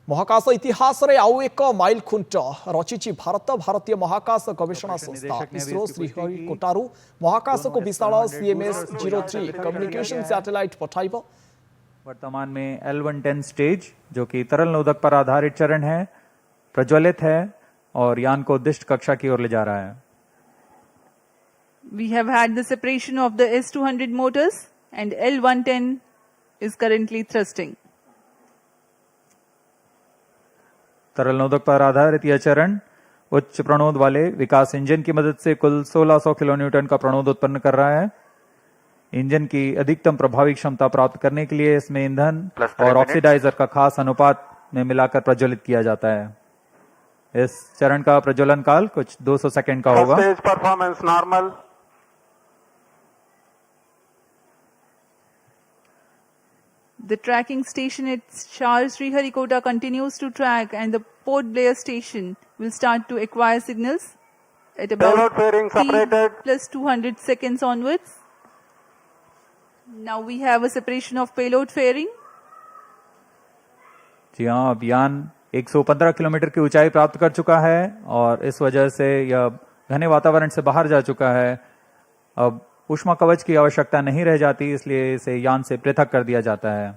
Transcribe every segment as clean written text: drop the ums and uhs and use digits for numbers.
महाकाश इतिहास रे आउ एक माइल खुंट रचिछि भारत भारतीय महाकाश गवेषणा संस्था इसरो श्रीहरिकोटारू महाकाश को विशाल CMS-03 कम्युनिकेशन सैटेलाइट पठाइब। वर्तमान में L110 स्टेज जो कि तरल नोदक पर आधारित चरण है प्रज्वलित है और यान को उद्दिष्ट कक्षा की ओर ले जा रहा है। We have had the separation of the S200 motors and L110 is currently thrusting. तरल नोदक पर आधारित यह चरण उच्च प्रणोद वाले विकास इंजन की मदद से कुल 1600 किलोन्यूटन का प्रणोद उत्पन्न कर रहा है। इंजन की अधिकतम प्रभावी क्षमता प्राप्त करने के लिए इसमें ईंधन और ऑक्सीडाइजर का खास अनुपात में मिलाकर प्रज्वलित किया जाता है। इस चरण का प्रज्वलन काल कुछ 200 सेकंड का होगा। Performance normal. The tracking station at Charles Sriharikota continues to track and the Port Blair station will start to acquire signals at about plus 200 seconds onwards. Now we have a separation of payload fairing. जी हाँ, अब यान 115 kilometre की ऊंचाई प्राप्त कर चुका है और इस वजह से यह घने वातावरण से बाहर जा चुका है। अब ऊष्मा कवच की आवश्यकता नहीं रह जाती, इसलिए इसे यान से पृथक कर दिया जाता है।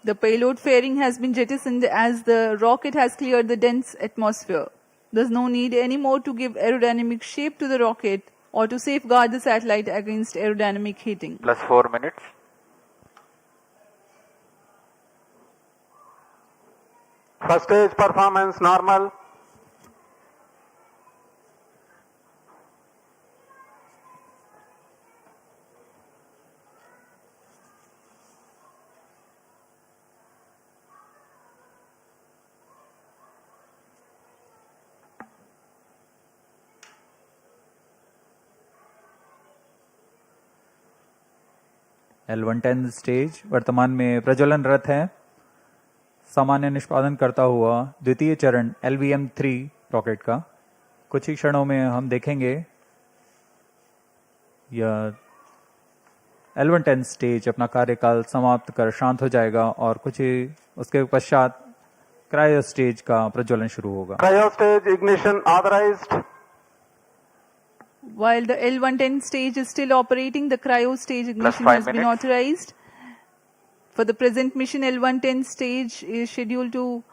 The payload fairing has been jettisoned as the rocket has cleared the dense atmosphere. There's no need anymore to give aerodynamic shape to the rocket or to safeguard the satellite against aerodynamic heating. Plus 4 minutes. First stage performance normal. L110 stage वर्तमान में प्रज्वलनरत है। सामान्य निष्पादन करता हुआ द्वितीय चरण LVM-3 rocket का कुछ ही क्षणों में हम देखेंगे। यह L110 स्टेज अपना कार्यकाल समाप्त कर शांत हो जाएगा और कुछ ही उसके पश्चात क्रायो स्टेज का प्रज्वलन शुरू होगा। Cryo stage ignition authorised. While the L110 stage is still operating, the cryo stage ignition has been authorized. For the present mission, L110 stage is scheduled to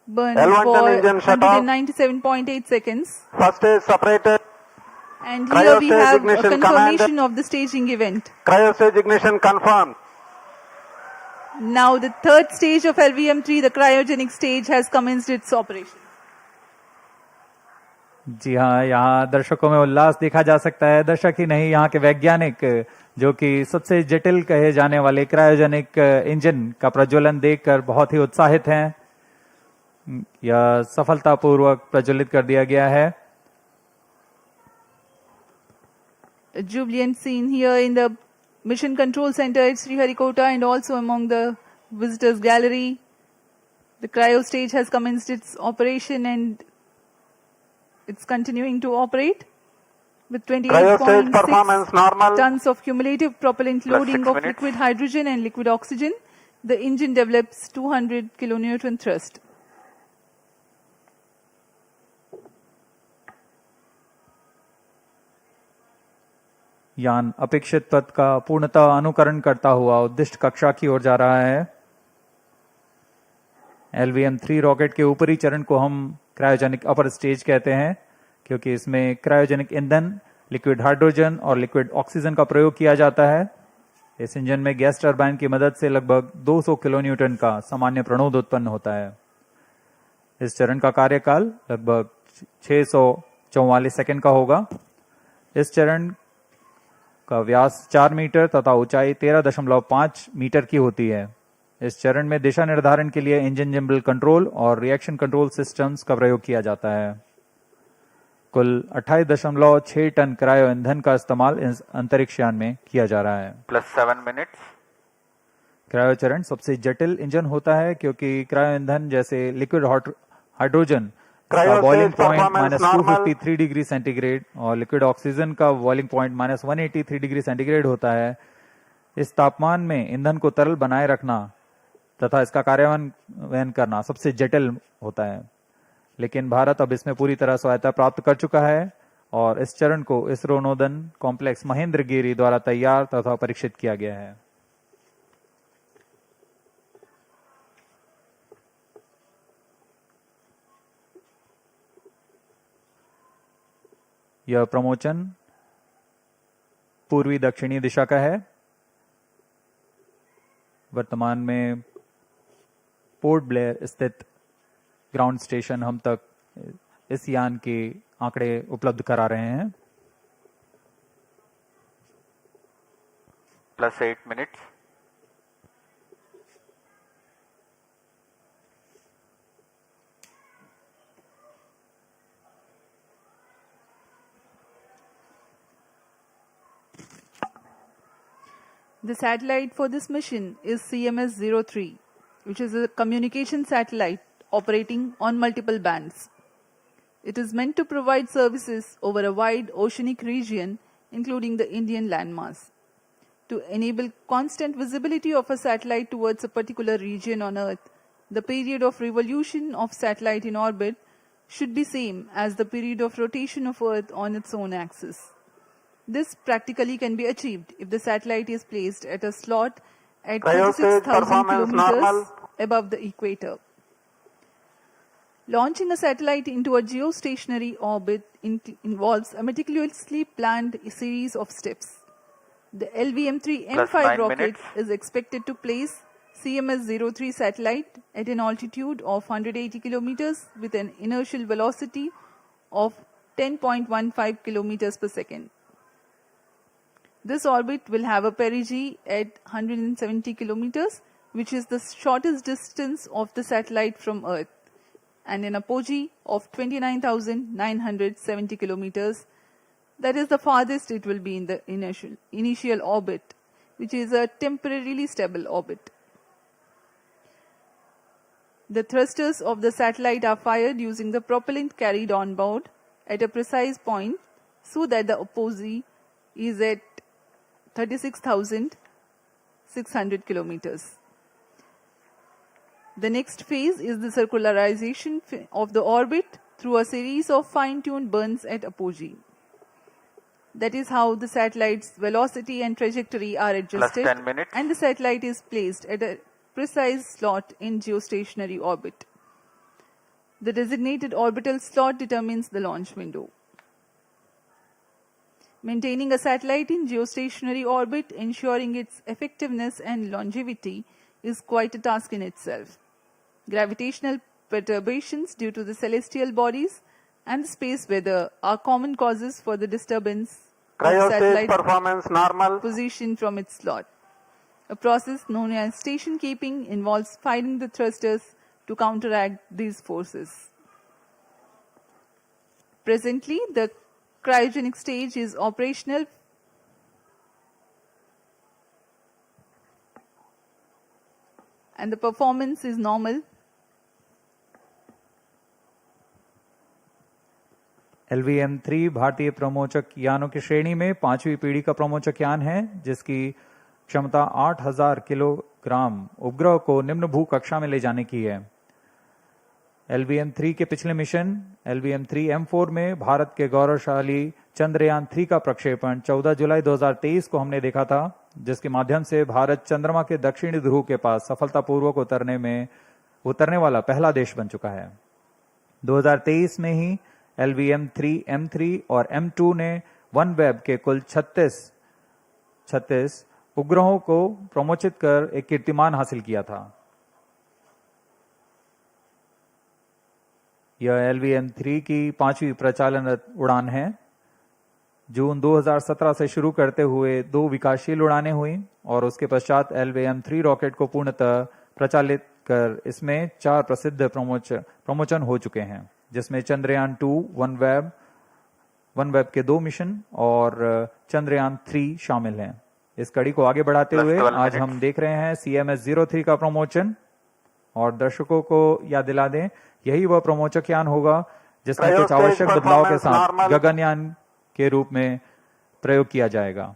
burn for 197.8 seconds. First stage separated. And here we have a confirmation of the staging event. Cryo stage ignition confirmed. Now the third stage of LVM-3, the cryogenic stage, has commenced its operation. जी हाँ, यहाँ दर्शकों में उल्लास देखा जा सकता है। दर्शक ही नहीं, यहाँ के वैज्ञानिक जो कि सबसे जटिल कहे जाने वाले क्रायोजेनिक इंजन का प्रज्वलन देखकर बहुत ही उत्साहित हैं। यह सफलतापूर्वक प्रज्वलित कर दिया गया है। A jubilant scene here in the mission control center at Sriharikota and also among the visitors gallery. The cryo stage has commenced its operation and it's continuing to operate with 28.6 tons of cumulative propellant loading of liquid hydrogen and liquid oxygen. The engine develops 200 kilonewton thrust. यान अपेक्षित पथ का पूर्णतः अनुकरण करता हुआ उद्दिष्ट कक्षा की ओर जा रहा है। LVM-3 रॉकेट के ऊपरी चरण को हम क्रायोजेनिक अपर स्टेज कहते हैं क्योंकि इसमें क्रायोजेनिक ईंधन, लिक्विड हाइड्रोजन और लिक्विड ऑक्सीजन का प्रयोग किया जाता है। इस इंजन में गैस टरबाइन की मदद से लगभग 200 किलोन्यूटन का सामान्य प्रणोद उत्पन्न होता है। इस चरण का कार्यकाल लगभग 644 सेकंड का होगा। इस चरण का व्यास 4 मीटर तथा ऊंचाई 13.5 मीटर की होती है। इस चरण में दिशा निर्धारण के लिए इंजन जिम्बल कंट्रोल और रिएक्शन कंट्रोल सिस्टम्स का प्रयोग किया जाता है। कुल 28.6 टन क्रायो ईंधन का इस्तेमाल इस अंतरिक्ष यान में किया जा रहा है। Plus 7 minutes. क्रायो चरण सबसे जटिल इंजन होता है क्योंकि क्रायो ईंधन जैसे लिक्विड हाइड्रोजन का बॉइलिंग पॉइंट -253 डिग्री सेंटीग्रेड और लिक्विड ऑक्सीजन का बॉइलिंग पॉइंट -183 डिग्री सेंटीग्रेड होता है। इस तापमान में ईंधन को तरल बनाए रखना तथा इसका कार्यान्वयन करना सबसे जटिल होता है, लेकिन भारत अब इसमें पूरी तरह स्वायत्ता प्राप्त कर चुका है और इस चरण को इसरो नोदन कॉम्प्लेक्स महेंद्रगिरी द्वारा तैयार तथा परीक्षित किया गया है। यह प्रमोचन पूर्वी दक्षिणी दिशा का है। वर्तमान में पोर्ट ब्लेयर स्थित ग्राउंड स्टेशन हम तक इस यान के आंकड़े उपलब्ध करा रहे हैं। +8 minutes. The satellite for this mission is CMS-03, which is a communication satellite operating on multiple bands. It is meant to provide services over a wide oceanic region, including the Indian landmass. To enable constant visibility of a satellite towards a particular region on Earth, the period of revolution of satellite in orbit should be same as the period of rotation of Earth on its own axis. This practically can be achieved if the satellite is placed at a slot at Cryostage 36,000 performance kilometers normal. above the equator. Launching a satellite into a geostationary orbit involves a meticulously planned series of steps. The LVM-3 Plus M5 9 rocket minutes. is expected to place CMS-03 satellite at an altitude of 180 kilometers with an inertial velocity of 10.15 kilometers per second. This orbit will have a perigee at 170 kilometers, which is the shortest distance of the satellite from Earth, and an apogee of 29,970 kilometers. That is the farthest it will be in the initial orbit, which is a temporarily stable orbit. The thrusters of the satellite are fired using the propellant carried on board at a precise point so that the apogee is at 36,600 kilometers. The next phase is the circularization of the orbit through a series of fine-tuned burns at apogee. That is how the satellite's velocity and trajectory are adjusted, 10 minutes. and the satellite is placed at a precise slot in geostationary orbit. The designated orbital slot determines the launch window. Maintaining a satellite in geostationary orbit, ensuring its effectiveness and longevity, is quite a task in itself. Gravitational perturbations due to the celestial bodies and the space weather are common causes for the disturbance of Cryostage satellite performance normal. position from its slot. A process known as station keeping involves firing the thrusters to counteract these forces. Presently, the cryogenic stage is operational and the performance is normal. LVM-3 भारतीय प्रमोचक यानों की श्रेणी में 5वीं पीढ़ी का प्रमोचक यान है, जिसकी क्षमता 8,000 किलोग्राम उपग्रह को निम्न भू कक्षा में ले जाने की है। LVM-3 के पिछले मिशन LVM-3 M4 में भारत के गौरवशाली चंद्रयान 3 का प्रक्षेपण 14 जुलाई 2023 को हमने देखा था, जिसके माध्यम से भारत चंद्रमा के दक्षिणी ध्रुव के पास सफलतापूर्वक उतरने वाला पहला देश बन चुका है। 2023 में ही LVM-3 M3 और M2 ने OneWeb के कुल 36 उपग्रहों को प्रमोचित कर एक कीर्तिमान हासिल किया था। यह LVM-3 की 5वीं प्रचालनरत उड़ान है। जून 2017 से शुरू करते हुए 2 विकासशील उड़ानें हुई और उसके पश्चात LVM-3 रॉकेट को पूर्णतः प्रचालित कर इसमें 4 प्रसिद्ध प्रमोचन हो चुके हैं, जिसमें चंद्रयान 2, OneWeb के 2 मिशन और चंद्रयान 3 शामिल हैं। इस कड़ी को आगे बढ़ाते हुए आज हम देख रहे हैं CMS-03 का प्रमोचन, और दर्शकों को याद दिला दें, यही वह प्रमोचक यान होगा जिसमें कुछ आवश्यक बदलाव के साथ गगनयान के रूप में प्रयोग किया जाएगा।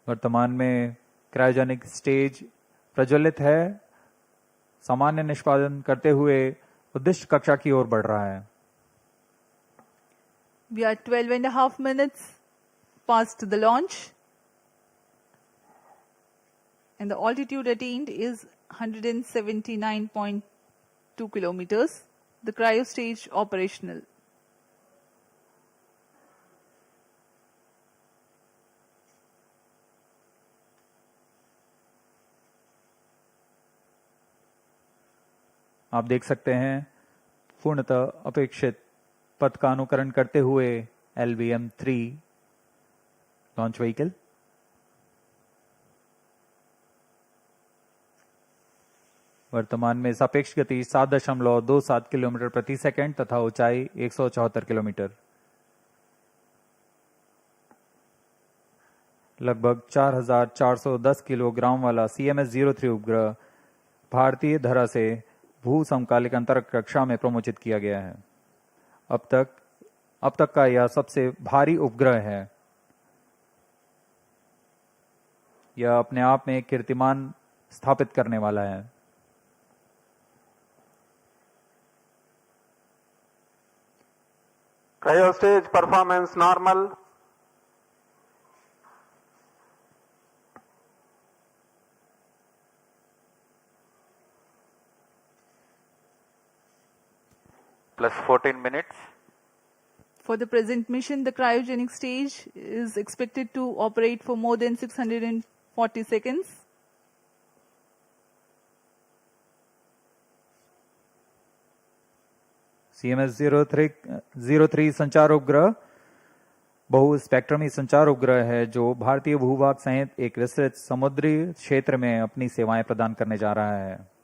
वर्तमान में क्रायोजेनिक स्टेज प्रज्वलित है, सामान्य निष्पादन करते हुए उद्दिष्ट कक्षा की ओर बढ़ रहा है। We are 12.5 minutes past the launch, and the altitude attained is 179.2 kilometers. The cryo stage operational. आप देख सकते हैं पूर्णतः अपेक्षित पथ का अनुकरण करते हुए LVM-3 लॉन्च व्हीकल वर्तमान में सापेक्ष गति 7.27 किलोमीटर प्रति सेकंड तथा ऊंचाई 174 किलोमीटर, लगभग 4,410 किलोग्राम वाला CMS-03 उपग्रह भारतीय धरा से भू समकालिक अंतरिक्ष कक्षा में प्रमोचित किया गया है। अब तक का यह सबसे भारी उपग्रह है। यह अपने आप में एक कीर्तिमान स्थापित करने वाला है। Cryo stage performance normal. Plus 14 minutes. For the present mission, the cryogenic stage is expected to operate for more than 640 seconds. CMS-03 संचार उपग्रह बहु स्पेक्ट्रमी संचार उपग्रह है जो भारतीय भूभाग सहित एक विस्तृत समुद्री क्षेत्र में अपनी सेवाएं प्रदान करने जा रहा है।